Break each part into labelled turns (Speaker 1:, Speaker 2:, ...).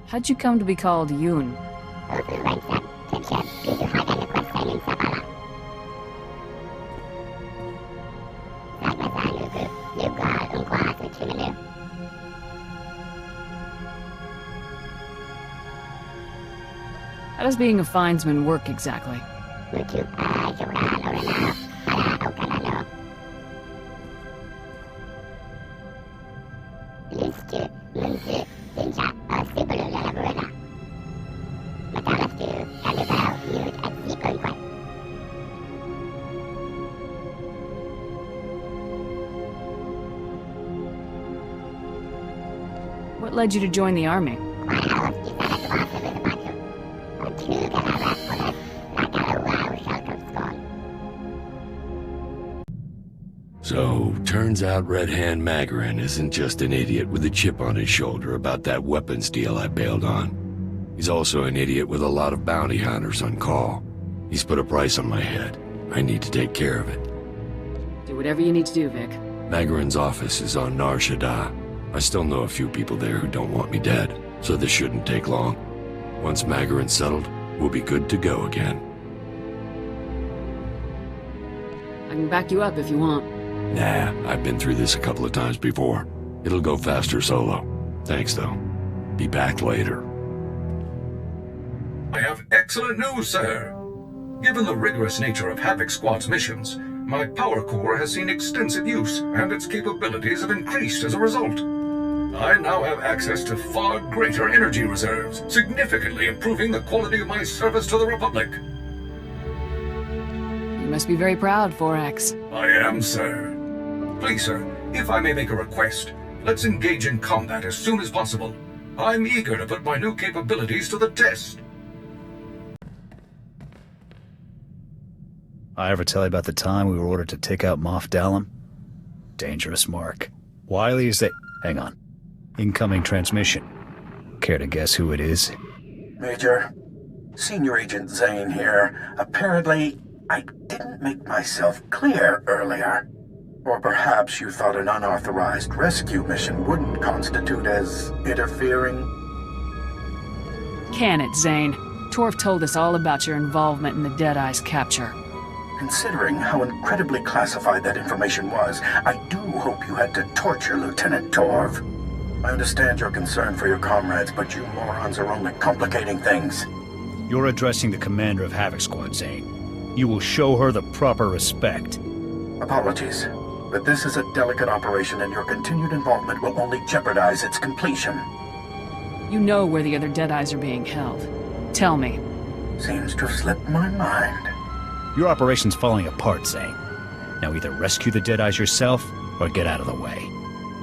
Speaker 1: How'd you come to be called Yoon? How does being a findsman work exactly? What led you to join the army?
Speaker 2: So, turns out Red Hand Magarin isn't just an idiot with a chip on his shoulder about that weapons deal I bailed on. He's also an idiot with a lot of bounty hunters on call. He's put a price on my head. I need to take care of it.
Speaker 1: Do whatever you need to do, Vic.
Speaker 2: Magarin's office is on Nar Shaddaa. I still know a few people there who don't want me dead, so this shouldn't take long. Once Magarin's settled, we'll be good to go again.
Speaker 1: I can back you up if you want.
Speaker 2: Nah, I've been through this a couple of times before. It'll go faster solo. Thanks, though. Be back later.
Speaker 3: I have excellent news, sir. Given the rigorous nature of Havoc Squad's missions, my power core has seen extensive use, and its capabilities have increased as a result. I now have access to far greater energy reserves, significantly improving the quality of my service to the Republic.
Speaker 1: You must be very proud, 4X.
Speaker 3: I am, sir. Please, sir, if I may make a request, let's engage in combat as soon as possible. I'm eager to put my new capabilities to the test.
Speaker 4: I ever tell you about the time we were ordered to take out Moff Dallam? Dangerous mark. Wiley is Hang on. Incoming transmission. Care to guess who it is?
Speaker 5: Major, Senior Agent Zane here. Apparently, I didn't make myself clear earlier. Or perhaps you thought an unauthorized rescue mission wouldn't constitute as interfering?
Speaker 1: Can it, Zane? Torf told us all about your involvement in the Deadeye's capture.
Speaker 5: Considering how incredibly classified that information was, I do hope you had to torture Lieutenant Torv. I understand your concern for your comrades, but you morons are only complicating things.
Speaker 4: You're addressing the commander of Havoc Squad, Zane. You will show her the proper respect.
Speaker 5: Apologies, but this is a delicate operation and your continued involvement will only jeopardize its completion.
Speaker 1: You know where the other Deadeyes are being held. Tell me.
Speaker 5: Seems to have slipped my mind.
Speaker 4: Your operation's falling apart, Zane. Now either rescue the Deadeyes yourself, or get out of the way.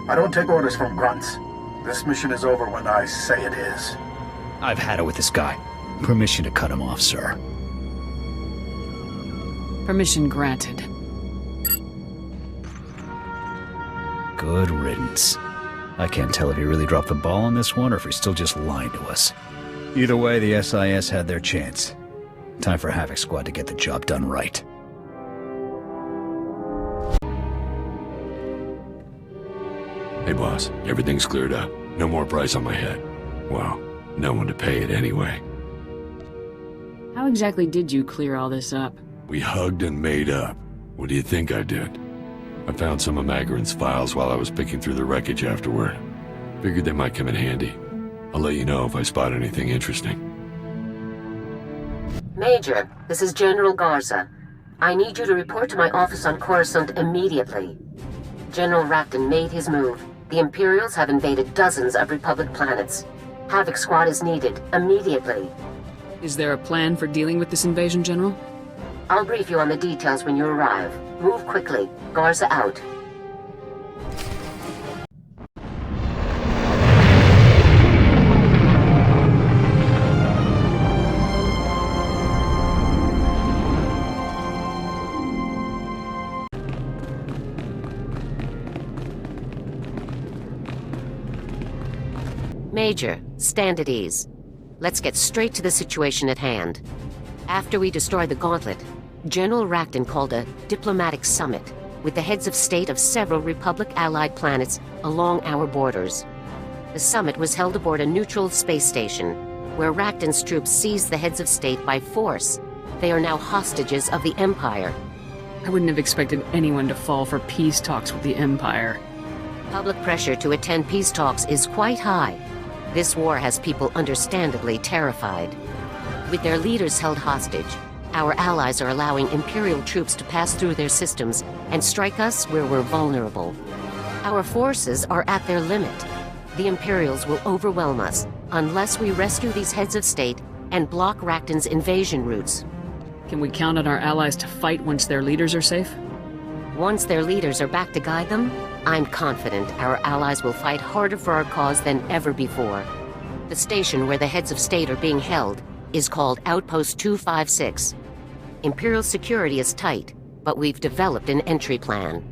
Speaker 5: I don't take orders from grunts. This mission is over when I say it is.
Speaker 4: I've had it with this guy. Permission to cut him off, sir.
Speaker 1: Permission granted.
Speaker 4: Good riddance. I can't tell if he really dropped the ball on this one, or if he's still just lying to us. Either way, the SIS had their chance. Time for Havoc Squad to get the job done right.
Speaker 2: Hey, boss. Everything's cleared up. No more price on my head. Well, no one to pay it anyway.
Speaker 1: How exactly did you clear all this up?
Speaker 2: We hugged and made up. What do you think I did? I found some of Magarin's files while I was picking through the wreckage afterward. Figured they might come in handy. I'll let you know if I spot anything interesting.
Speaker 6: Major, this is General Garza. I need you to report to my office on Coruscant immediately. General Rafton made his move. The Imperials have invaded dozens of Republic planets. Havoc Squad is needed, immediately.
Speaker 1: Is there a plan for dealing with this invasion, General?
Speaker 6: I'll brief you on the details when you arrive. Move quickly. Garza out. Major, stand at ease. Let's get straight to the situation at hand. After we destroyed the Gauntlet, General Rafton called a diplomatic summit. with the heads of state of several Republic allied planets along our borders. The summit was held aboard a neutral space station, where Racton's troops seized the heads of state by force. They are now hostages of the Empire.
Speaker 1: I wouldn't have expected anyone to fall for peace talks with the Empire.
Speaker 6: Public pressure to attend peace talks is quite high. This war has people understandably terrified. With their leaders held hostage, our allies are allowing Imperial troops to pass through their systems and strike us where we're vulnerable. Our forces are at their limit. The Imperials will overwhelm us unless we rescue these heads of state and block Racton's invasion routes.
Speaker 1: Can we count on our allies to fight once their leaders are safe?
Speaker 6: Once their leaders are back to guide them, I'm confident our allies will fight harder for our cause than ever before. The station where the heads of state are being held is called Outpost 256. Imperial security is tight, but we've developed an entry plan.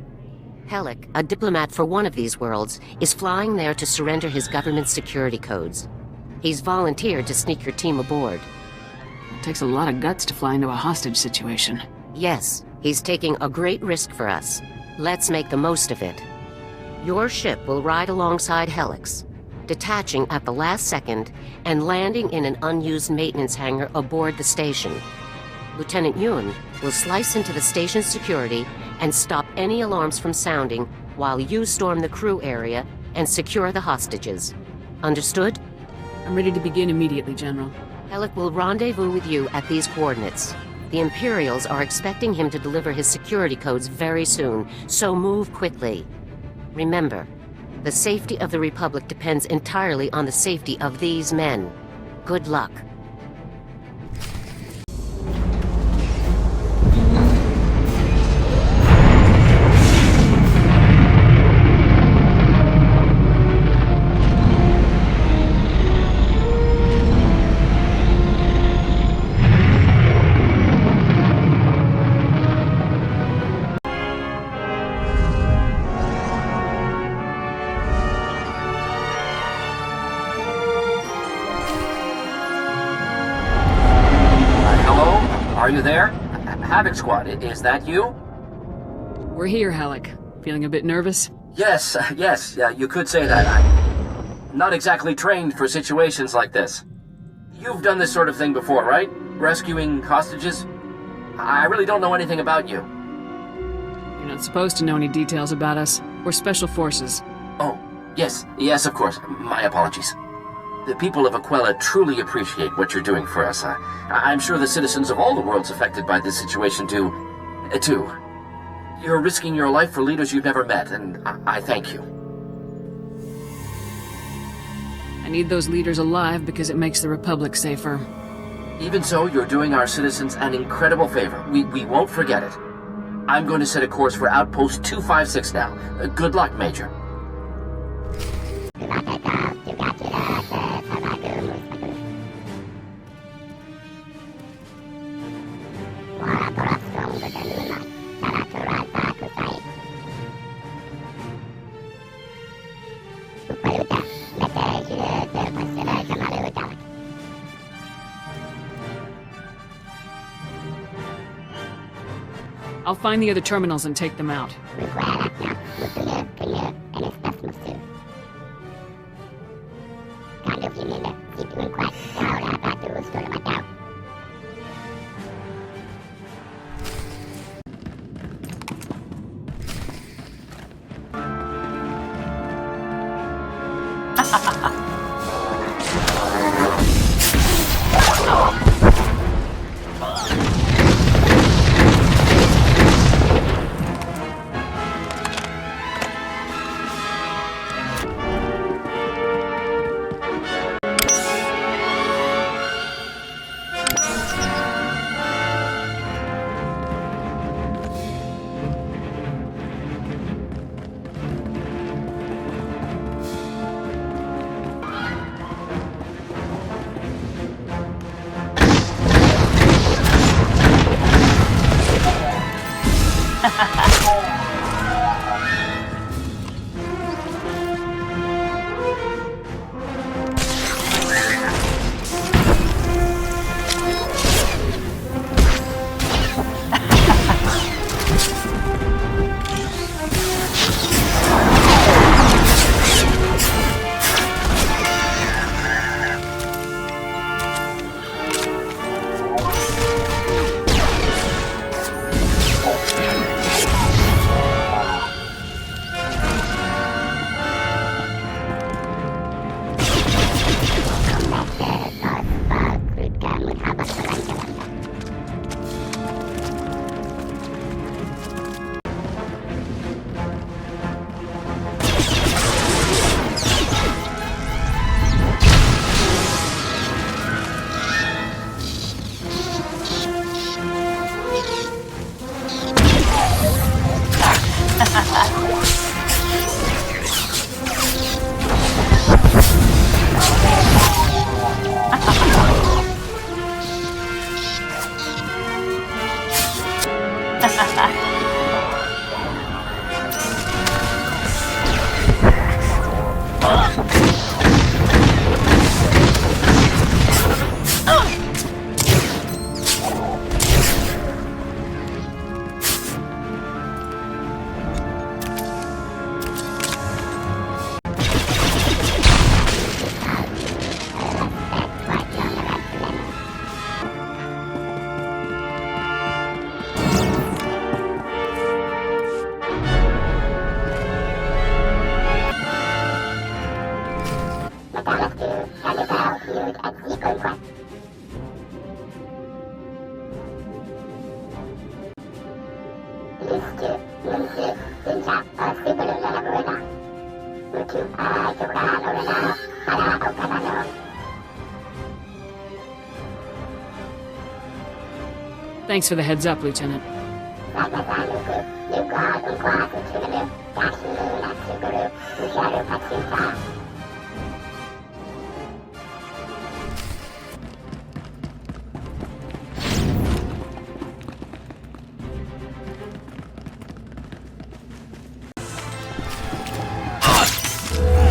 Speaker 6: Hellick, a diplomat for one of these worlds, is flying there to surrender his government's security codes. He's volunteered to sneak your team aboard.
Speaker 1: It takes a lot of guts to fly into a hostage situation.
Speaker 6: Yes, he's taking a great risk for us. Let's make the most of it. Your ship will ride alongside Hellick's, detaching at the last second and landing in an unused maintenance hangar aboard the station. Lieutenant Yun will slice into the station's security and stop any alarms from sounding while you storm the crew area and secure the hostages. Understood?
Speaker 1: I'm ready to begin immediately, General.
Speaker 6: Hellick will rendezvous with you at these coordinates. The Imperials are expecting him to deliver his security codes very soon, so move quickly. Remember, the safety of the Republic depends entirely on the safety of these men. Good luck.
Speaker 7: Are you there? Havoc Squad, is that you?
Speaker 1: We're here, Hellick. Feeling a bit nervous?
Speaker 7: Yes, you could say that. I'm not exactly trained for situations like this. You've done this sort of thing before, right? Rescuing hostages? I really don't know anything about you.
Speaker 1: You're not supposed to know any details about us. We're Special Forces.
Speaker 7: Oh, yes, of course. My apologies. The people of Aquila truly appreciate what you're doing for us. I'm sure the citizens of all the worlds affected by this situation do, too. You're risking your life for leaders you've never met, and I thank you.
Speaker 1: I need those leaders alive because it makes the Republic safer.
Speaker 7: Even so, you're doing our citizens an incredible favor. We won't forget it. I'm going to set a course for Outpost 256 now. Good luck, Major.
Speaker 1: I'll find the other terminals and take them out. Thanks for the heads up, Lieutenant.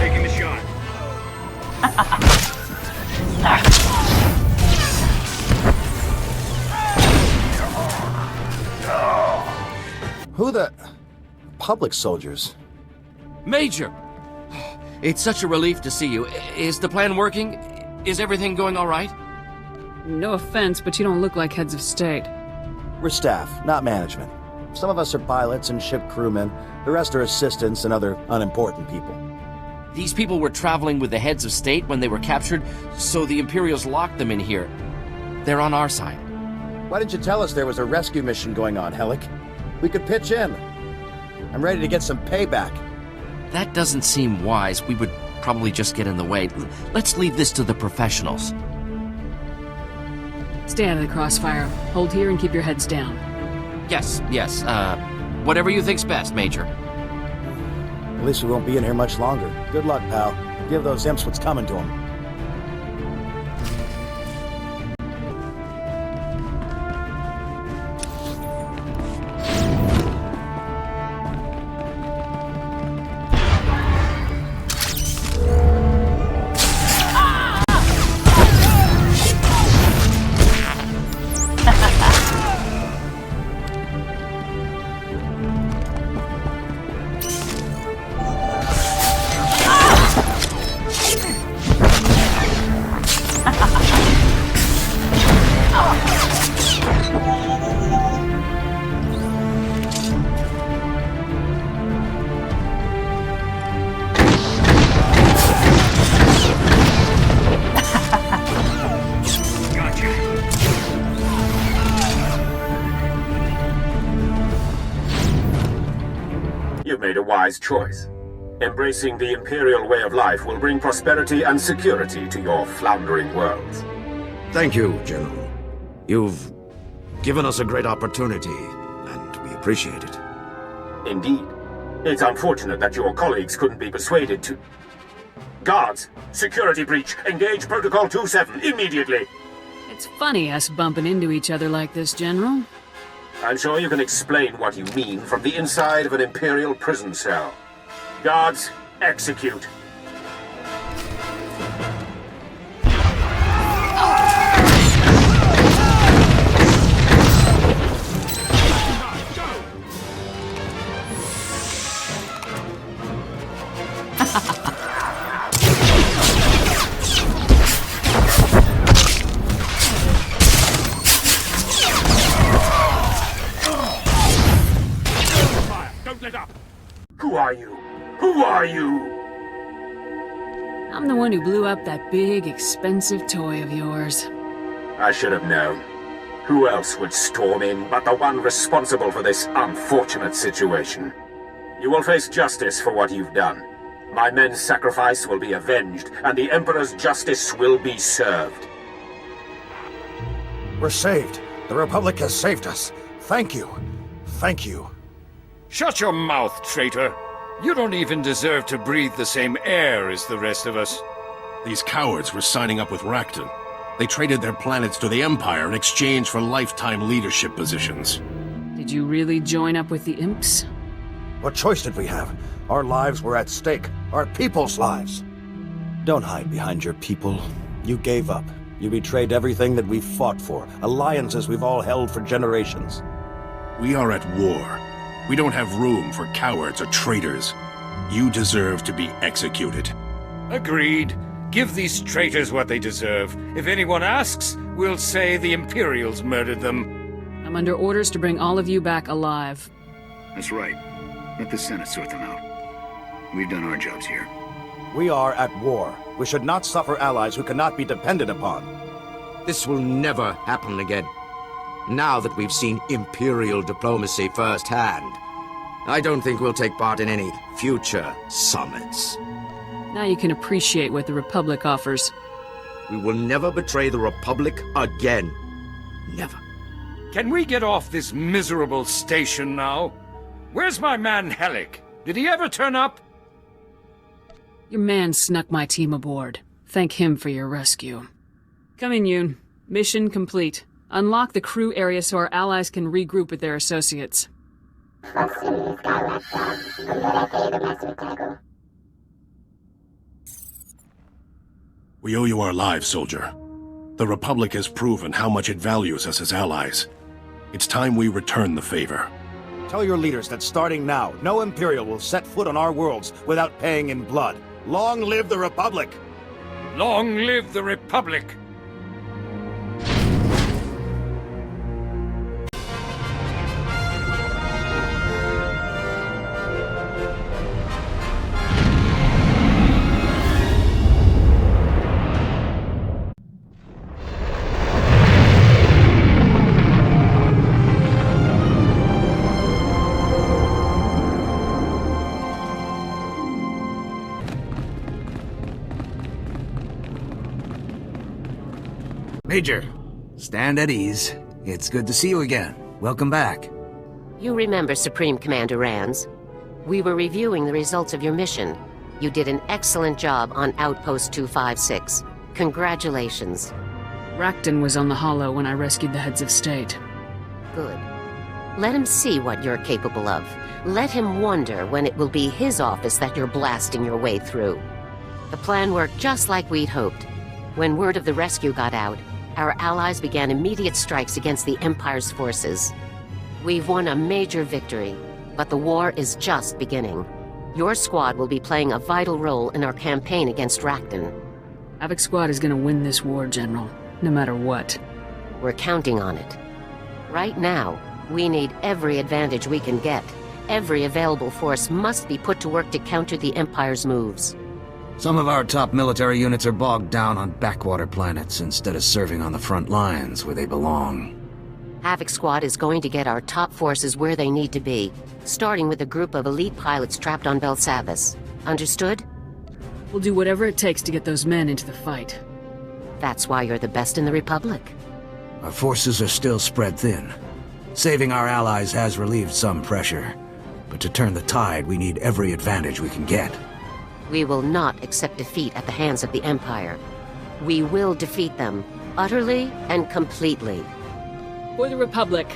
Speaker 8: Taking the shot.
Speaker 9: Who the... public soldiers?
Speaker 7: Major! It's such a relief to see you. Is the plan working? Is everything going all right?
Speaker 1: No offense, but you don't look like heads of state.
Speaker 9: We're staff, not management. Some of us are pilots and ship crewmen. The rest are assistants and other unimportant people.
Speaker 7: These people were traveling with the heads of state when they were captured, so the Imperials locked them in here. They're on our side.
Speaker 9: Why didn't you tell us there was a rescue mission going on, Hellick? We could pitch in. I'm ready to get some payback.
Speaker 7: That doesn't seem wise. We would probably just get in the way. Let's leave this to the professionals.
Speaker 1: Stay out of the crossfire. Hold here and keep your heads down.
Speaker 7: Yes, whatever you think's best, Major.
Speaker 9: At least we won't be in here much longer. Good luck, pal. Give those imps what's coming to them.
Speaker 5: You've made a wise choice. Embracing the Imperial way of life will bring prosperity and security to your floundering worlds.
Speaker 10: Thank you, General. You've given us a great opportunity, and we appreciate it.
Speaker 5: Indeed. It's unfortunate that your colleagues couldn't be persuaded to... Guards! Security breach! Engage Protocol 27 immediately!
Speaker 1: It's funny us bumping into each other like this, General.
Speaker 5: I'm sure you can explain what you mean from the inside of an Imperial prison cell. Guards, execute. Who are you? Who are you?
Speaker 1: I'm the one who blew up that big, expensive toy of yours.
Speaker 5: I should have known. Who else would storm in but the one responsible for this unfortunate situation? You will face justice for what you've done. My men's sacrifice will be avenged, and the Emperor's justice will be served.
Speaker 9: We're saved. The Republic has saved us. Thank you. Thank you.
Speaker 11: Shut your mouth, traitor. You don't even deserve to breathe the same air as the rest of us.
Speaker 12: These cowards were signing up with Rakton. They traded their planets to the Empire in exchange for lifetime leadership positions.
Speaker 1: Did you really join up with the imps?
Speaker 9: What choice did we have? Our lives were at stake. Our people's lives. Don't hide behind your people. You gave up. You betrayed everything that we've fought for. Alliances we've all held for generations.
Speaker 12: We are at war. We don't have room for cowards or traitors. You deserve to be executed.
Speaker 11: Agreed. Give these traitors what they deserve. If anyone asks, we'll say the Imperials murdered them.
Speaker 1: I'm under orders to bring all of you back alive.
Speaker 4: That's right. Let the Senate sort them out. We've done our jobs here.
Speaker 9: We are at war. We should not suffer allies who cannot be depended upon.
Speaker 10: This will never happen again. Now that we've seen Imperial diplomacy firsthand, I don't think we'll take part in any future summits.
Speaker 1: Now you can appreciate what the Republic offers.
Speaker 10: We will never betray the Republic again. Never.
Speaker 11: Can we get off this miserable station now? Where's my man Hellick? Did he ever turn up?
Speaker 1: Your man snuck my team aboard. Thank him for your rescue. Come in, Yoon. Mission complete. Unlock the crew area so our allies can regroup with their associates.
Speaker 12: We owe you our lives, soldier. The Republic has proven how much it values us as allies. It's time we return the favor.
Speaker 9: Tell your leaders that starting now, no Imperial will set foot on our worlds without paying in blood. Long live the Republic!
Speaker 11: Long live the Republic!
Speaker 13: Major, stand at ease. It's good to see you again. Welcome back.
Speaker 6: You remember Supreme Commander Rands? We were reviewing the results of your mission. You did an excellent job on Outpost 256. Congratulations.
Speaker 1: Rakton was on the Hollow when I rescued the heads of state.
Speaker 6: Good. Let him see what you're capable of. Let him wonder when it will be his office that you're blasting your way through. The plan worked just like we'd hoped. When word of the rescue got out, our allies began immediate strikes against the Empire's forces. We've won a major victory, but the war is just beginning. Your squad will be playing a vital role in our campaign against Rakton.
Speaker 1: Havoc Squad is gonna win this war, General, no matter what.
Speaker 6: We're counting on it. Right now, we need every advantage we can get. Every available force must be put to work to counter the Empire's moves.
Speaker 13: Some of our top military units are bogged down on backwater planets instead of serving on the front lines where they belong.
Speaker 6: Havoc Squad is going to get our top forces where they need to be, starting with a group of elite pilots trapped on Belsavis. Understood?
Speaker 1: We'll do whatever it takes to get those men into the fight.
Speaker 6: That's why you're the best in the Republic.
Speaker 13: Our forces are still spread thin. Saving our allies has relieved some pressure, but to turn the tide, we need every advantage we can get.
Speaker 6: We will not accept defeat at the hands of the Empire. We will defeat them, utterly and completely.
Speaker 1: For the Republic.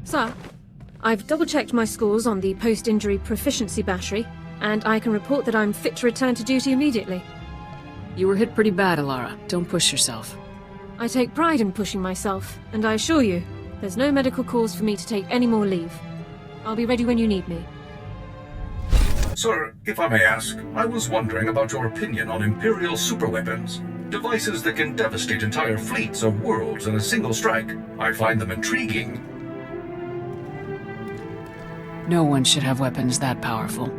Speaker 14: Sir, I've double-checked my scores on the post-injury proficiency battery, and I can report that I'm fit to return to duty immediately.
Speaker 1: You were hit pretty bad, Alara. Don't push yourself.
Speaker 14: I take pride in pushing myself, and I assure you, there's no medical cause for me to take any more leave. I'll be ready when you need me.
Speaker 3: Sir, if I may ask, I was wondering about your opinion on Imperial superweapons. Devices that can devastate entire fleets of worlds in a single strike. I find them intriguing.
Speaker 1: No one should have weapons that powerful.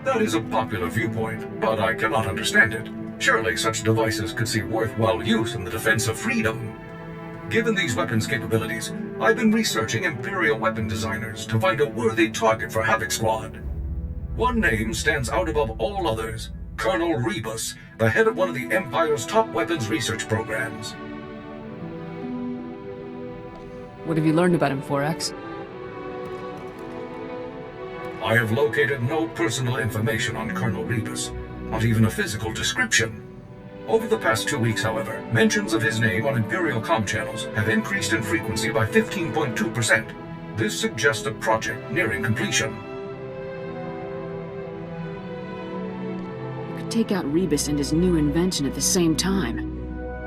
Speaker 3: That is a popular viewpoint, but I cannot understand it. Surely such devices could see worthwhile use in the defense of freedom. Given these weapons' capabilities, I've been researching Imperial weapon designers to find a worthy target for Havoc Squad. One name stands out above all others: Colonel Rebus, the head of one of the Empire's top weapons research programs.
Speaker 1: What have you learned about him, 4X?
Speaker 3: I have located no personal information on Colonel Rebus, not even a physical description. Over the past 2 weeks, however, mentions of his name on Imperial comm channels have increased in frequency by 15.2%. This suggests a project nearing completion.
Speaker 1: You could take out Rebus and his new invention at the same time.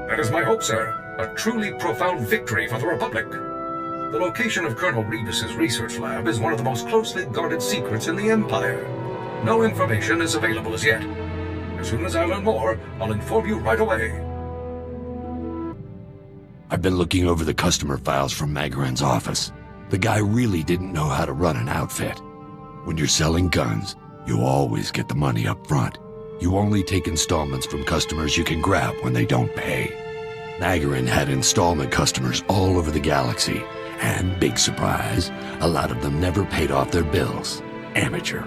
Speaker 3: That is my hope, sir. A truly profound victory for the Republic. The location of Colonel Rebus's research lab is one of the most closely guarded secrets in the Empire. No information is available as yet. As soon as I learn more, I'll inform you right away.
Speaker 2: I've been looking over the customer files from Magarin's office. The guy really didn't know how to run an outfit. When you're selling guns, you always get the money up front. You only take installments from customers you can grab when they don't pay. Magarin had installment customers all over the galaxy, and big surprise, a lot of them never paid off their bills. Amateur.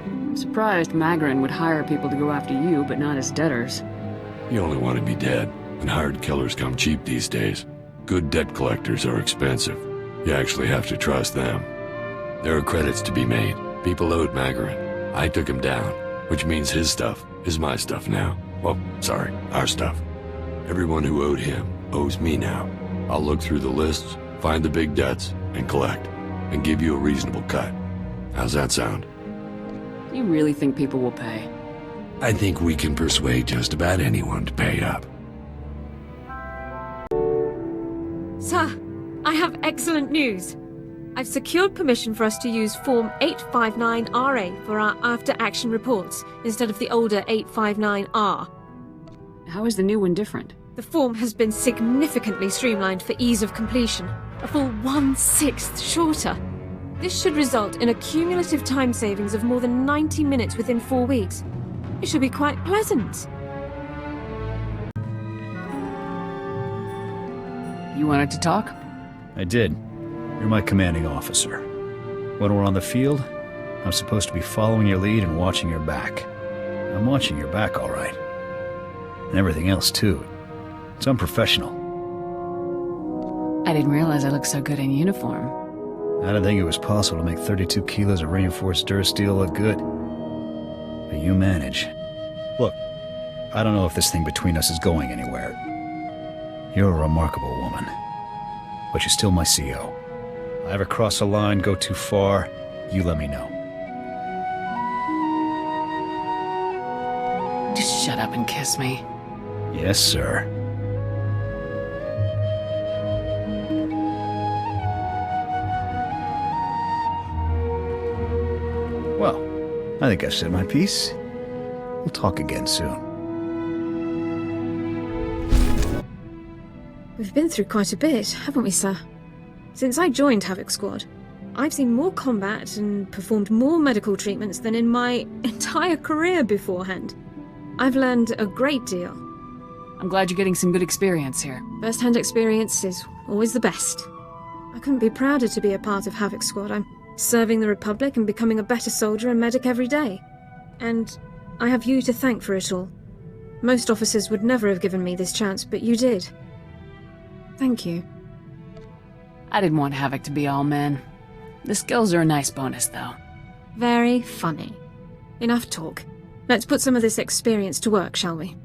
Speaker 1: I'm surprised Magarin would hire people to go after you, but not his debtors.
Speaker 2: You only want to be dead, and hired killers come cheap these days. Good debt collectors are expensive. You actually have to trust them. There are credits to be made. People owed Magarin. I took him down, which means his stuff is my stuff now. Well, sorry, our stuff. Everyone who owed him owes me now. I'll look through the lists, find the big debts, and collect, and give you a reasonable cut. How's that sound?
Speaker 1: You really think people will pay?
Speaker 2: I think we can persuade just about anyone to pay up.
Speaker 14: Sir, I have excellent news. I've secured permission for us to use Form 859RA for our after-action reports, instead of the older 859R.
Speaker 1: How is the new one different?
Speaker 14: The form has been significantly streamlined for ease of completion, a full 1/6 shorter. This should result in a cumulative time savings of more than 90 minutes within 4 weeks. It should be quite pleasant.
Speaker 1: You wanted to talk?
Speaker 4: I did. You're my commanding officer. When we're on the field, I'm supposed to be following your lead and watching your back. I'm watching your back, all right. And everything else, too. It's unprofessional.
Speaker 1: I didn't realize I looked so good in uniform.
Speaker 4: I didn't think it was possible to make 32 kilos of reinforced durasteel look good. But you manage. Look, I don't know if this thing between us is going anywhere. You're a remarkable woman. But you're still my CO. If I ever cross a line, go too far, you let me know.
Speaker 1: Just shut up and kiss me.
Speaker 4: Yes, sir. Well, I think I've said my piece. We'll talk again soon.
Speaker 14: We've been through quite a bit, haven't we, sir? Since I joined Havoc Squad, I've seen more combat and performed more medical treatments than in my entire career beforehand. I've learned a great deal.
Speaker 1: I'm glad you're getting some good experience here.
Speaker 14: First-hand experience is always the best. I couldn't be prouder to be a part of Havoc Squad. I'm serving the Republic and becoming a better soldier and medic every day. And I have you to thank for it all. Most officers would never have given me this chance, but you did. Thank you.
Speaker 1: I didn't want Havoc to be all men. The skills are a nice bonus, though.
Speaker 14: Very funny. Enough talk. Let's put some of this experience to work, shall we?